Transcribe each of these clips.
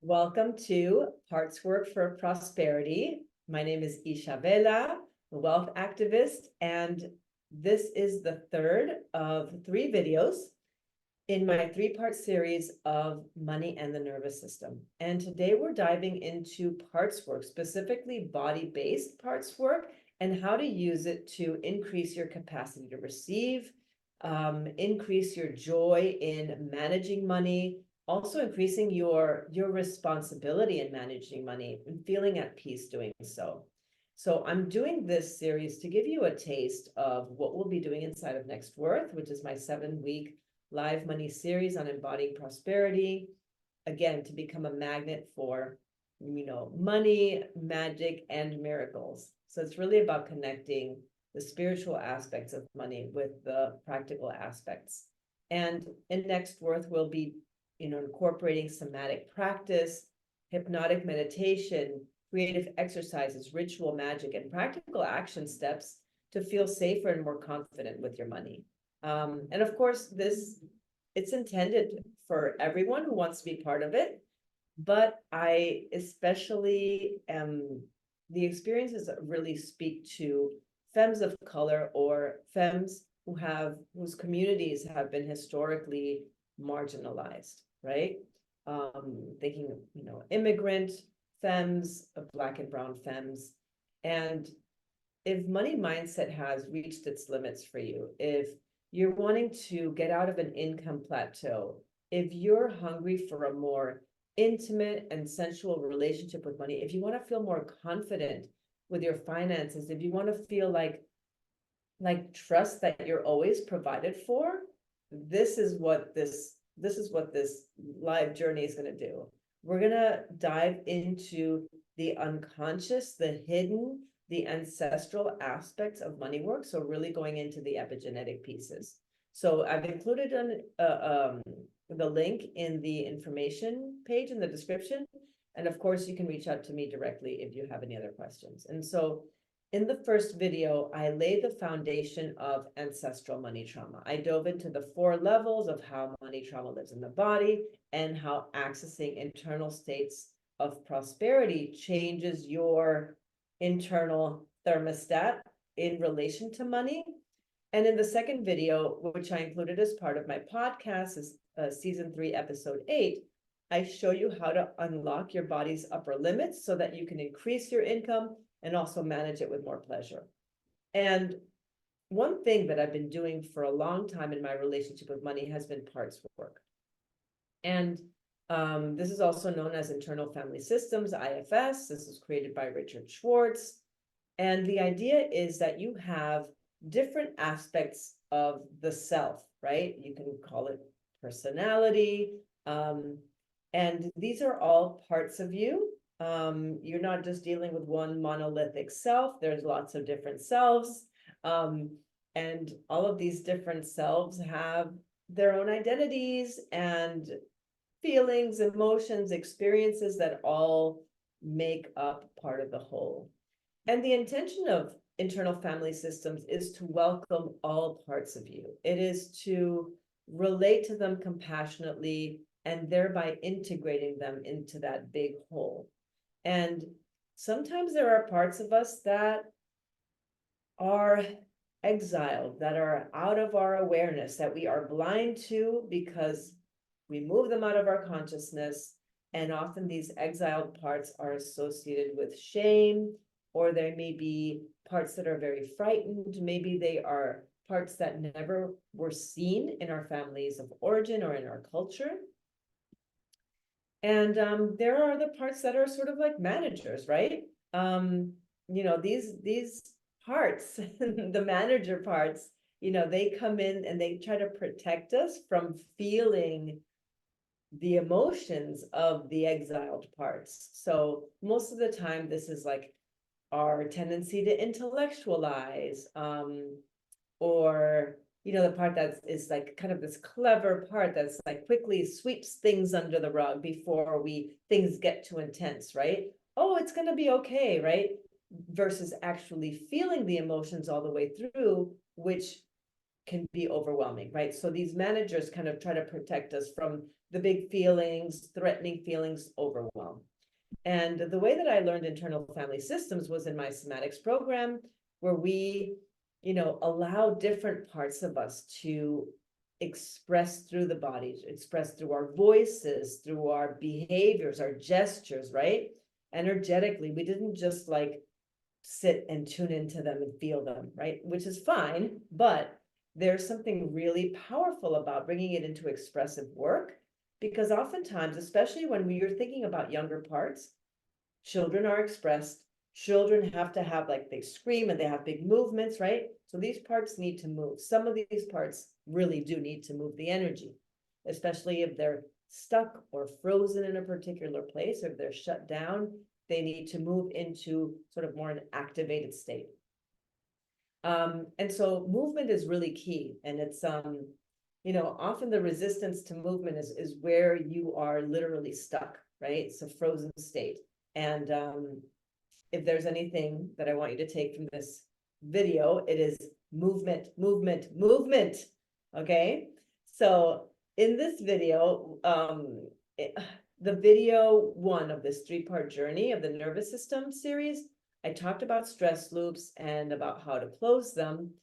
Welcome to PARTSWORK for Prosperity. My name is Isabella, a wealth activist, and this is the third of 3 videos in my 3-part series of money and the nervous system. And today we're diving into parts work, specifically body-based parts work, and how to use it to increase your capacity to receive, increase your joy in managing money, also increasing your responsibility in managing money and feeling at peace doing so. So I'm doing this series to give you a taste of what we'll be doing inside of Next Worth, which is my 7-week live money series on embodying prosperity, again, to become a magnet for, money, magic, and miracles. So it's really about connecting the spiritual aspects of money with the practical aspects. And in Next Worth, we'll be, incorporating somatic practice, hypnotic meditation, creative exercises, ritual magic, and practical action steps to feel safer and more confident with your money. And of course, it's intended for everyone who wants to be part of it, but I especially the experiences that really speak to femmes of color or femmes whose communities have been historically marginalized, right? Thinking of, immigrant femmes, of Black and brown femmes. And if money mindset has reached its limits for you, if you're wanting to get out of an income plateau, if you're hungry for a more intimate and sensual relationship with money, if you want to feel more confident with your finances, if you want to feel like trust that you're always provided for, this is what this live journey is going to do. We're going to dive into the unconscious, the hidden, the ancestral aspects of money work. So really going into the epigenetic pieces. So I've included the link in the information page in the description. And of course, you can reach out to me directly if you have any other questions. And so in the first video, I laid the foundation of ancestral money trauma. I dove into the 4 levels of how money trauma lives in the body and how accessing internal states of prosperity changes your internal thermostat in relation to money. And in the second video, which I included as part of my podcast, is season 3, episode 8, I show you how to unlock your body's upper limits so that you can increase your income and also manage it with more pleasure. And one thing that I've been doing for a long time in my relationship with money has been parts work. And this is also known as internal family systems, IFS. This was created by Richard Schwartz. And the idea is that you have different aspects of the self, right? You can call it personality. And these are all parts of you. You're not just dealing with one monolithic self. There's lots of different selves. And all of these different selves have their own identities and feelings, emotions, experiences that all make up part of the whole. And the intention of internal family systems is to welcome all parts of you. It is to relate to them compassionately and thereby integrating them into that big whole. And sometimes there are parts of us that are exiled, that are out of our awareness, that we are blind to because we move them out of our consciousness. And often these exiled parts are associated with shame, or there may be parts that are very frightened. Maybe they are parts that never were seen in our families of origin or in our culture. And there are the parts that are sort of like managers, right? These parts, the manager parts, they come in and they try to protect us from feeling the emotions of the exiled parts. So most of the time, this is like our tendency to intellectualize, or the part that is like kind of this clever part that's like quickly sweeps things under the rug before things get too intense, right? Oh, it's going to be okay, right? Versus actually feeling the emotions all the way through, which can be overwhelming, right? So these managers kind of try to protect us from the big feelings, threatening feelings overwhelm. And the way that I learned internal family systems was in my somatics program, where we, allow different parts of us to express through the body, express through our voices, through our behaviors, our gestures, right? Energetically, we didn't just like sit and tune into them and feel them, right? Which is fine, but there's something really powerful about bringing it into expressive work, because oftentimes, especially when you're thinking about younger parts, children are expressed. Children have to have, like, they scream and they have big movements, right? So these parts need to move. Some of these parts really do need to move the energy, especially if they're stuck or frozen in a particular place, or if they're shut down, they need to move into sort of more an activated state. And so movement is really key. And it's, often the resistance to movement is where you are literally stuck, right? It's a frozen state. And if there's anything that I want you to take from this video, it is movement, movement, movement. Okay. So in this video, the video 1 of this 3-part journey of the nervous system series, I talked about stress loops and about how to close them.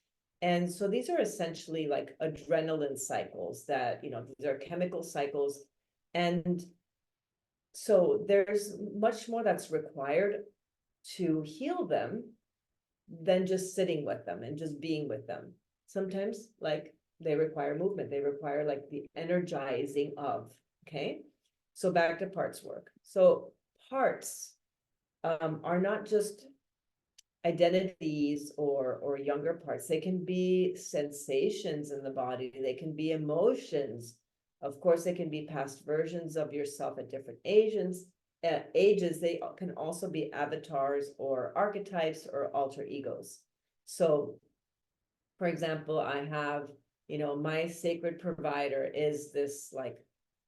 And so these are essentially like adrenaline cycles that, these are chemical cycles. And so there's much more that's required to heal them than just sitting with them and just being with them. Sometimes, like, they require movement. They require like the energizing of, okay? So back to parts work. So parts are not just identities or younger parts. They can be sensations in the body. They can be emotions. Of course, they can be past versions of yourself at different ages. They can also be avatars or archetypes or alter egos. So, for example, I have, my sacred provider is this like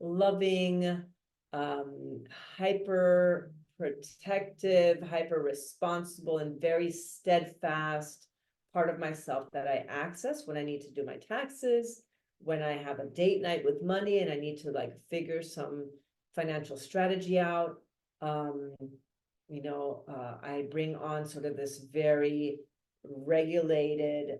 loving, hyper protective, hyper responsible, and very steadfast part of myself that I access when I need to do my taxes, when I have a date night with money and I need to like figure some financial strategy out. I bring on sort of this very regulated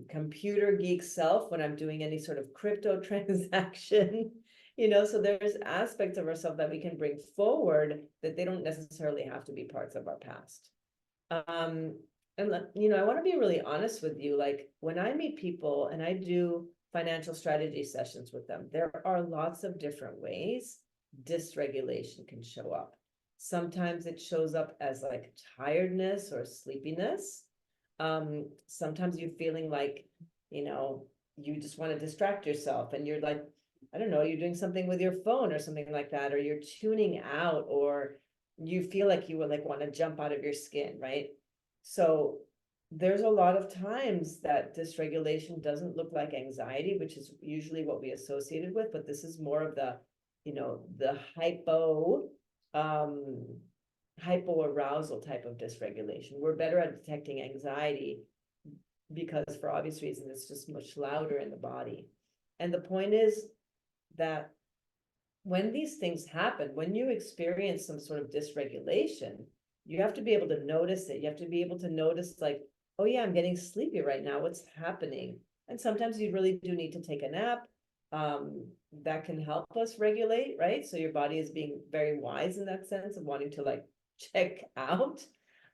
computer geek self when I'm doing any sort of crypto transaction. So there's aspects of ourselves that we can bring forward that they don't necessarily have to be parts of our past. And I want to be really honest with you. Like, when I meet people and I do financial strategy sessions with them, there are lots of different ways dysregulation can show up. Sometimes it shows up as like tiredness or sleepiness. Sometimes you're feeling like, you just want to distract yourself and you're like, I don't know, you're doing something with your phone or something like that, or you're tuning out, or you feel like you would like want to jump out of your skin, right? So there's a lot of times that dysregulation doesn't look like anxiety, which is usually what we associated with, but this is more of the, the hypoarousal type of dysregulation. We're better at detecting anxiety because, for obvious reasons, it's just much louder in the body. And the point is that when these things happen, when you experience some sort of dysregulation, you have to be able to notice it. You have to be able to notice, like, oh yeah, I'm getting sleepy right now. What's happening? And sometimes you really do need to take a nap. That can help us regulate, right? So your body is being very wise in that sense of wanting to like check out.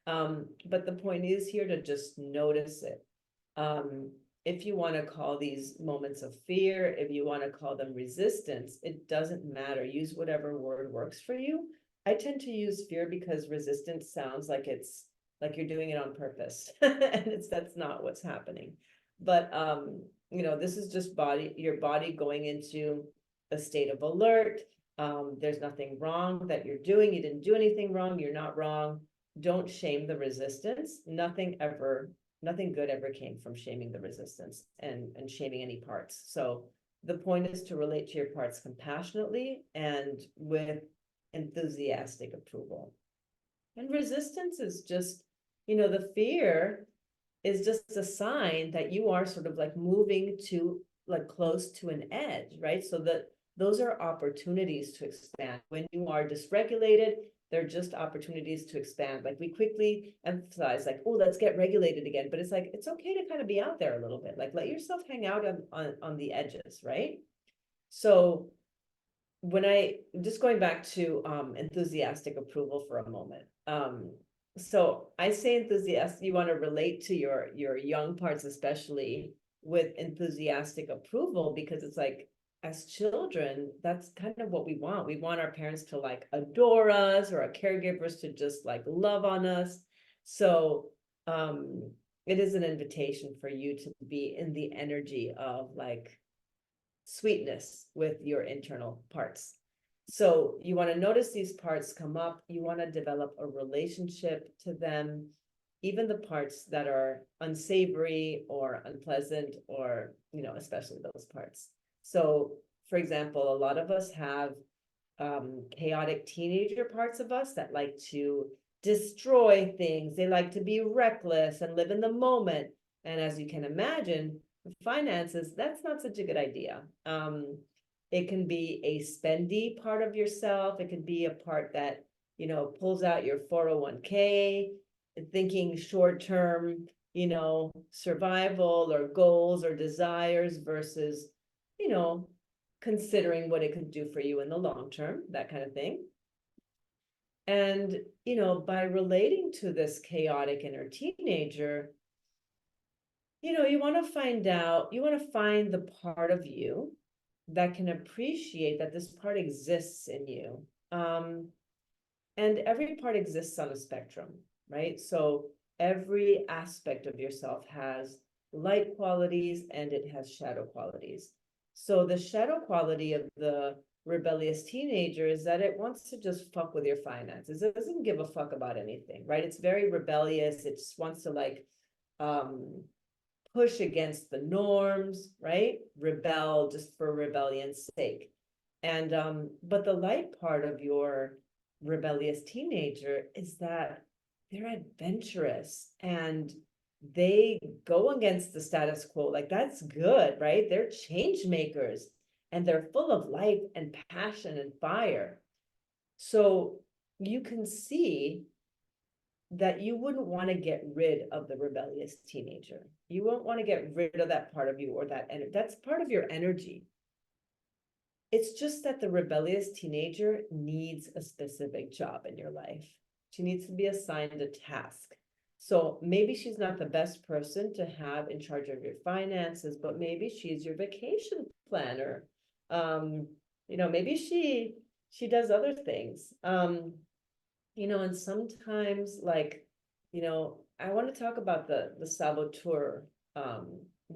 But the point is here to just notice it. If you want to call these moments of fear, if you want to call them resistance, it doesn't matter. Use whatever word works for you. I tend to use fear because resistance sounds like it's like you're doing it on purpose. And that's not what's happening. But this is just your body going into a state of alert. There's nothing wrong that you're doing. You didn't do anything wrong. You're not wrong. Don't shame the resistance. Nothing good ever came from shaming the resistance and shaming any parts. So the point is to relate to your parts compassionately and with enthusiastic approval. And resistance is just, the fear is just a sign that you are sort of like moving to like close to an edge, right? So that those are opportunities to expand. When you are dysregulated, they're just opportunities to expand. Like we quickly emphasize, like, oh, let's get regulated again. But it's like, it's okay to kind of be out there a little bit. Like let yourself hang out on the edges, right? So when I just going back to enthusiastic approval for a moment. So I say enthusiastic, you want to relate to your young parts, especially with enthusiastic approval, because it's like, as children, that's kind of what we want. We want our parents to like adore us, or our caregivers to just like love on us. So it is an invitation for you to be in the energy of like sweetness with your internal parts. So you want to notice these parts come up. You want to develop a relationship to them, even the parts that are unsavory or unpleasant, or, especially those parts. So, for example, a lot of us have chaotic teenager parts of us that like to destroy things. They like to be reckless and live in the moment. And as you can imagine, finances, that's not such a good idea. It can be a spendy part of yourself. It can be a part that, pulls out your 401k, thinking short-term, survival or goals or desires versus, considering what it could do for you in the long term, that kind of thing. And, by relating to this chaotic inner teenager, you want to find the part of you that can appreciate that this part exists in you. And every part exists on a spectrum, right? So every aspect of yourself has light qualities and it has shadow qualities. So the shadow quality of the rebellious teenager is that it wants to just fuck with your finances. It doesn't give a fuck about anything, right? It's very rebellious. It just wants to like push against the norms, right? Rebel just for rebellion's sake. And but the light part of your rebellious teenager is that they're adventurous and they go against the status quo. Like that's good, right? They're change makers and they're full of life and passion and fire. So you can see that you wouldn't want to get rid of the rebellious teenager. You won't want to get rid of that part of you, or that energy. That's part of your energy. It's just that the rebellious teenager needs a specific job in your life. She needs to be assigned a task. So maybe she's not the best person to have in charge of your finances, but maybe she's your vacation planner. Maybe she does other things. And sometimes like, I want to talk about the saboteur,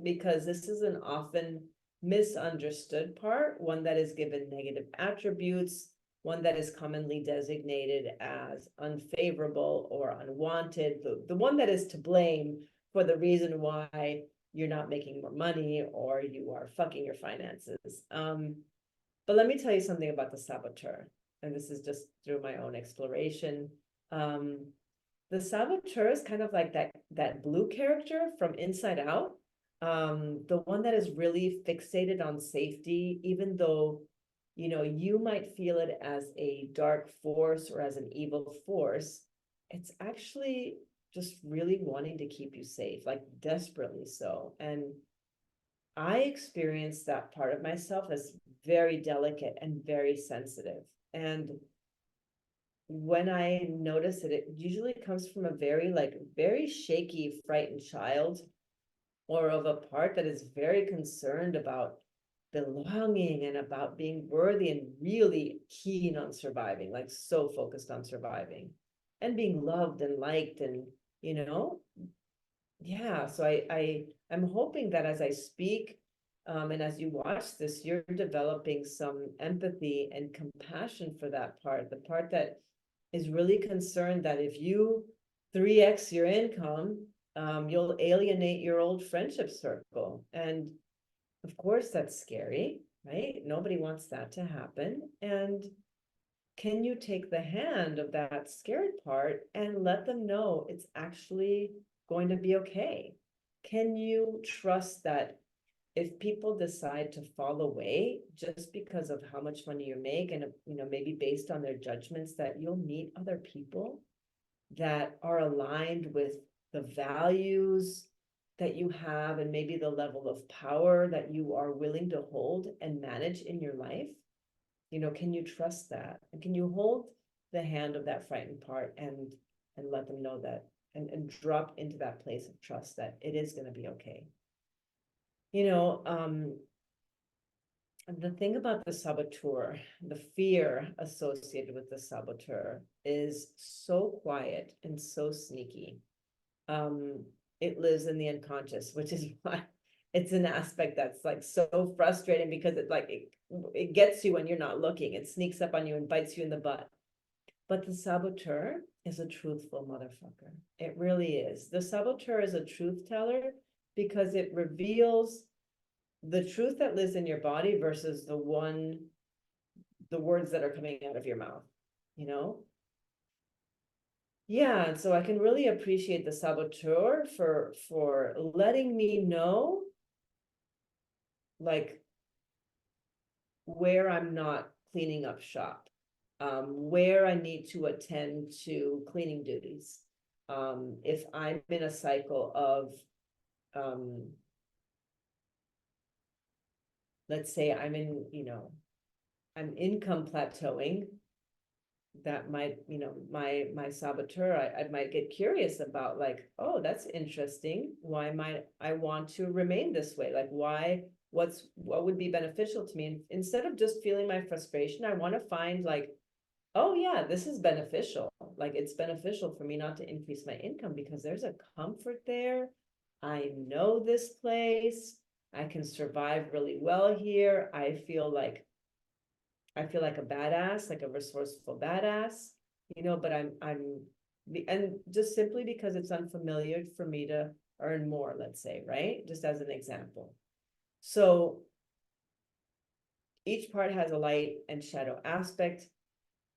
because this is an often misunderstood part, one that is given negative attributes, one that is commonly designated as unfavorable or unwanted, the one that is to blame for the reason why you're not making more money or you are fucking your finances. But let me tell you something about the saboteur, and this is just through my own exploration. The saboteur is kind of like that blue character from Inside Out. The one that is really fixated on safety, even though, you might feel it as a dark force or as an evil force, it's actually just really wanting to keep you safe, like desperately so. And I experienced that part of myself as very delicate and very sensitive. And when I notice it, it usually comes from a very shaky, frightened child, or of a part that is very concerned about belonging and about being worthy and really keen on surviving, like so focused on surviving and being loved and liked and, yeah. So I'm hoping that as I speak, and as you watch this, you're developing some empathy and compassion for that part, the part that is really concerned that if you 3x your income, you'll alienate your old friendship circle. And of course, that's scary, right? Nobody wants that to happen. And can you take the hand of that scared part and let them know it's actually going to be okay? Can you trust that if people decide to fall away just because of how much money you make, and maybe based on their judgments, that you'll meet other people that are aligned with the values that you have, and maybe the level of power that you are willing to hold and manage in your life. Can you trust that? And can you hold the hand of that frightened part and let them know that, and drop into that place of trust that it is going to be okay. The thing about the saboteur, the fear associated with the saboteur, is so quiet and so sneaky. It lives in the unconscious, which is why it's an aspect that's like so frustrating, because it gets you when you're not looking. It sneaks up on you and bites you in the butt. But the saboteur is a truthful motherfucker. It really is. The saboteur is a truth teller, because it reveals the truth that lives in your body versus the words that are coming out of your mouth, Yeah, and so I can really appreciate the saboteur for letting me know, like, where I'm not cleaning up shop, where I need to attend to cleaning duties. If I'm in a cycle of, let's say I'm income plateauing, that might, my saboteur, I might get curious about, like, oh, that's interesting. Why might I want to remain this way? Like, what would be beneficial to me? And instead of just feeling my frustration, I want to find, like, oh yeah, this is beneficial. Like, it's beneficial for me not to increase my income because there's a comfort there. I know this place. I can survive really well here. I feel like a badass, like a resourceful badass, but and just simply because it's unfamiliar for me to earn more, let's say, right? Just as an example. So each part has a light and shadow aspect,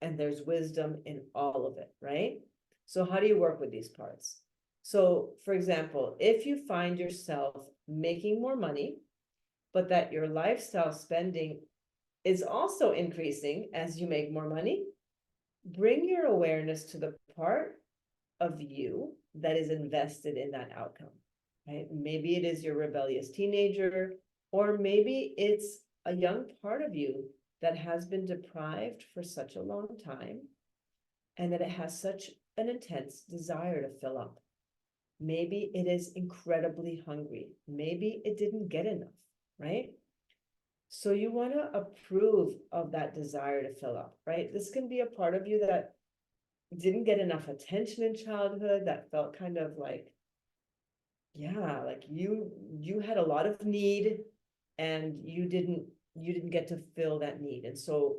and there's wisdom in all of it, right? So how do you work with these parts? So, for example, if you find yourself making more money, but that your lifestyle spending is also increasing as you make more money, bring your awareness to the part of you that is invested in that outcome, right? Maybe it is your rebellious teenager, or maybe it's a young part of you that has been deprived for such a long time, and that it has such an intense desire to fill up. Maybe it is incredibly hungry. Maybe it didn't get enough, right? So you want to approve of that desire to fill up, right? This can be a part of you that didn't get enough attention in childhood, that felt kind of like, yeah, like you had a lot of need, and you didn't get to fill that need. And so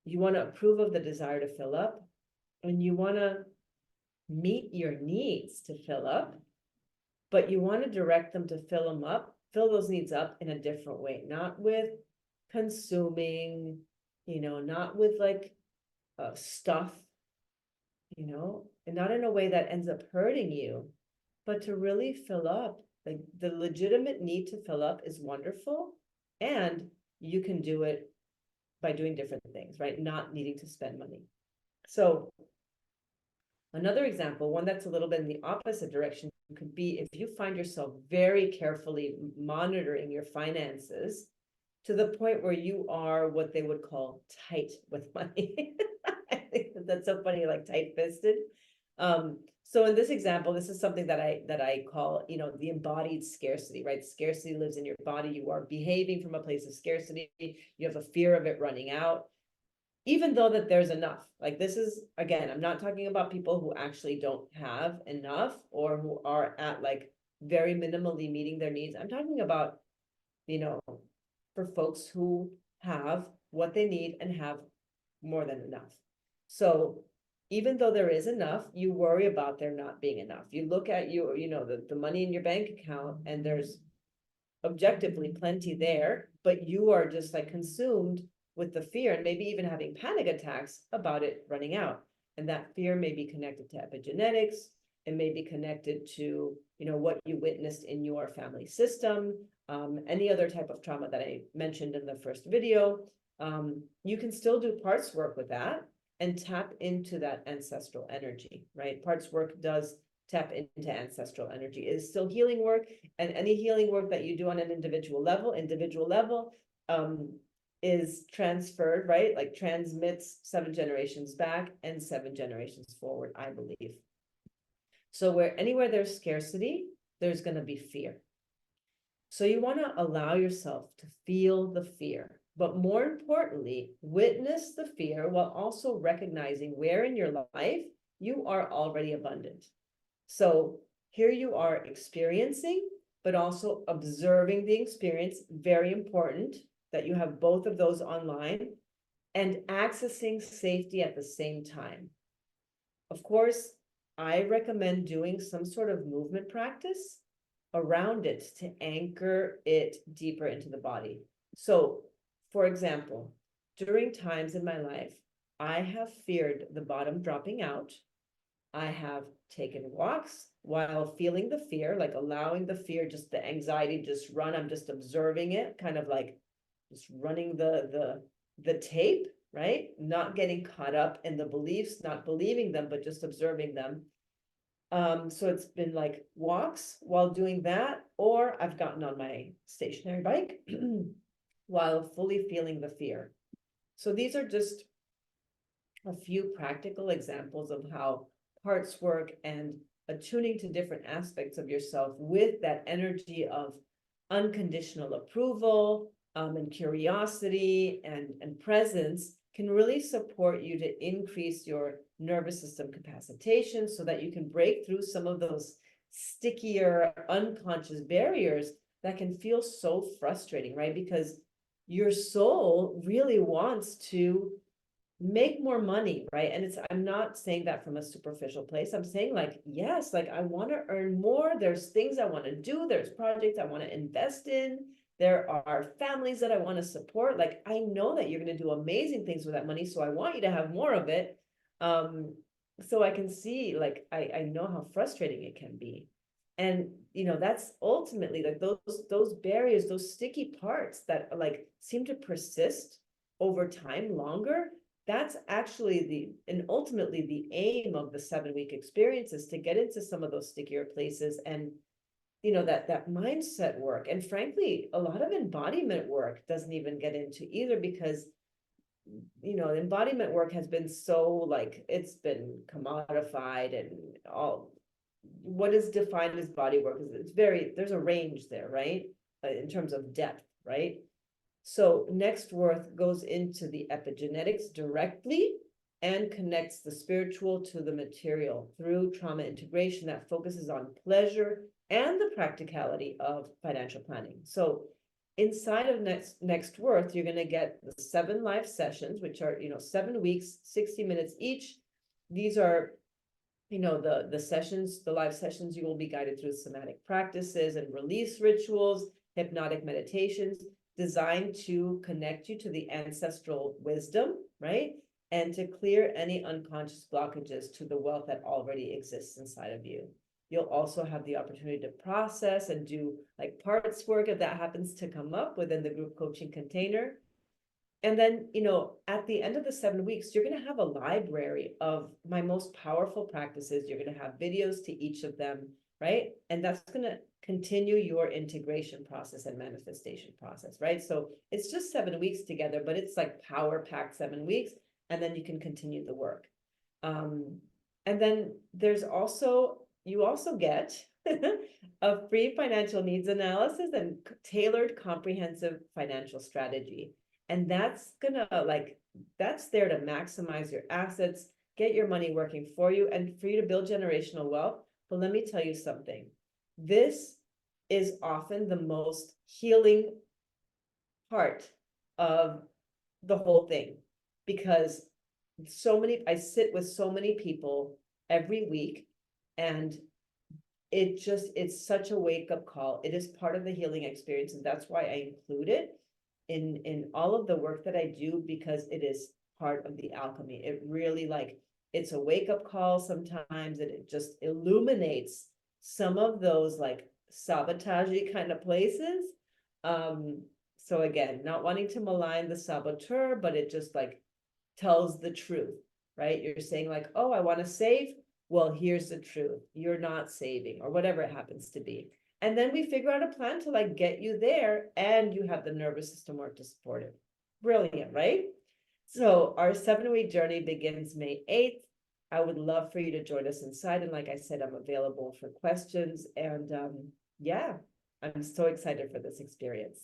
you want to approve of the desire to fill up, and you want to meet your needs to fill up, but you want to direct them to fill those needs up in a different way, not with consuming, not with like stuff, and not in a way that ends up hurting you, but to really fill up. Like, the legitimate need to fill up is wonderful, and you can do it by doing different things, right? Not needing to spend money. So another example, one that's a little bit in the opposite direction, could be if you find yourself very carefully monitoring your finances to the point where you are what they would call tight with money. I think that's so funny, like tight-fisted. So in this example, this is something that I call, the embodied scarcity, right? Scarcity lives in your body. You are behaving from a place of scarcity. You have a fear of it running out, even though that there's enough. Like, this is, again, I'm not talking about people who actually don't have enough, or who are at like very minimally meeting their needs. I'm talking about, for folks who have what they need and have more than enough. So even though there is enough, you worry about there not being enough. You look at the money in your bank account, and there's objectively plenty there, but you are just like consumed with the fear, and maybe even having panic attacks about it running out. And that fear may be connected to epigenetics. It may be connected to, what you witnessed in your family system, any other type of trauma that I mentioned in the first video, you can still do parts work with that and tap into that ancestral energy, right? Parts work does tap into ancestral energy. It is still healing work, and any healing work that you do on an individual level is transferred, right? Like transmits 7 generations back and 7 generations forward, I believe. So anywhere there's scarcity, there's going to be fear. So you want to allow yourself to feel the fear, but more importantly, witness the fear while also recognizing where in your life you are already abundant. So here you are experiencing, but also observing the experience. Very important that you have both of those online, and accessing safety at the same time. Of course, I recommend doing some sort of movement practice around it to anchor it deeper into the body. So, for example, during times in my life, I have feared the bottom dropping out. I have taken walks while feeling the fear, like allowing the fear, just the anxiety, just run. I'm just observing it, kind of like just running the tape, right? Not getting caught up in the beliefs, not believing them, but just observing them. So it's been like walks while doing that, or I've gotten on my stationary bike while fully feeling the fear. So these are just a few practical examples of how parts work and attuning to different aspects of yourself with that energy of unconditional approval, and curiosity and presence can really support you to increase your nervous system capacitation so that you can break through some of those stickier unconscious barriers that can feel so frustrating, right? Because your soul really wants to make more money, right? And I'm not saying that from a superficial place. I'm saying like, yes, like I want to earn more. There's things I want to do. There's projects I want to invest in. There are families that I want to support. Like, I know that you're going to do amazing things with that money. So I want you to have more of it. So I can see, like, I know how frustrating it can be. And, that's ultimately like those barriers, those sticky parts that like seem to persist over time longer. That's actually ultimately the aim of the 7-week experience, is to get into some of those stickier places and, that mindset work. And frankly, a lot of embodiment work doesn't even get into either, because, embodiment work has been so like, it's been commodified, and all what is defined as body work is there's a range there, right? In terms of depth, right? So next worth goes into the epigenetics directly and connects the spiritual to the material through trauma integration that focuses on pleasure and the practicality of financial planning. So inside of next worth, you're going to get the 7 live sessions, which are, 7 weeks, 60 minutes each. These are, the sessions, the live sessions, you will be guided through somatic practices and release rituals, hypnotic meditations, designed to connect you to the ancestral wisdom, right? And to clear any unconscious blockages to the wealth that already exists inside of you. You'll also have the opportunity to process and do like parts work if that happens to come up within the group coaching container. And then, at the end of the 7 weeks, you're going to have a library of my most powerful practices. You're going to have videos to each of them, right? And that's going to continue your integration process and manifestation process, right? So it's just 7 weeks together, but it's like power-packed 7 weeks, and then you can continue the work. And then you also get a free financial needs analysis and tailored comprehensive financial strategy. And that's there to maximize your assets, get your money working for you, and for you to build generational wealth. But let me tell you something. This is often the most healing part of the whole thing, because I sit with so many people every week, and it's such a wake-up call. It is part of the healing experience, and that's why I include it in all of the work that I do, because it is part of the alchemy. It really it's a wake-up call sometimes, and it just illuminates some of those like sabotagey kind of places So again, not wanting to malign the saboteur, but it just like tells the truth, right? You're saying like, oh, I want to save. Well, here's the truth. You're not saving, or whatever it happens to be. And then we figure out a plan to like get you there, and you have the nervous system work to support it. Brilliant, right? So our 7-week journey begins May 8th. I would love for you to join us inside. And like I said, I'm available for questions. And yeah, I'm so excited for this experience.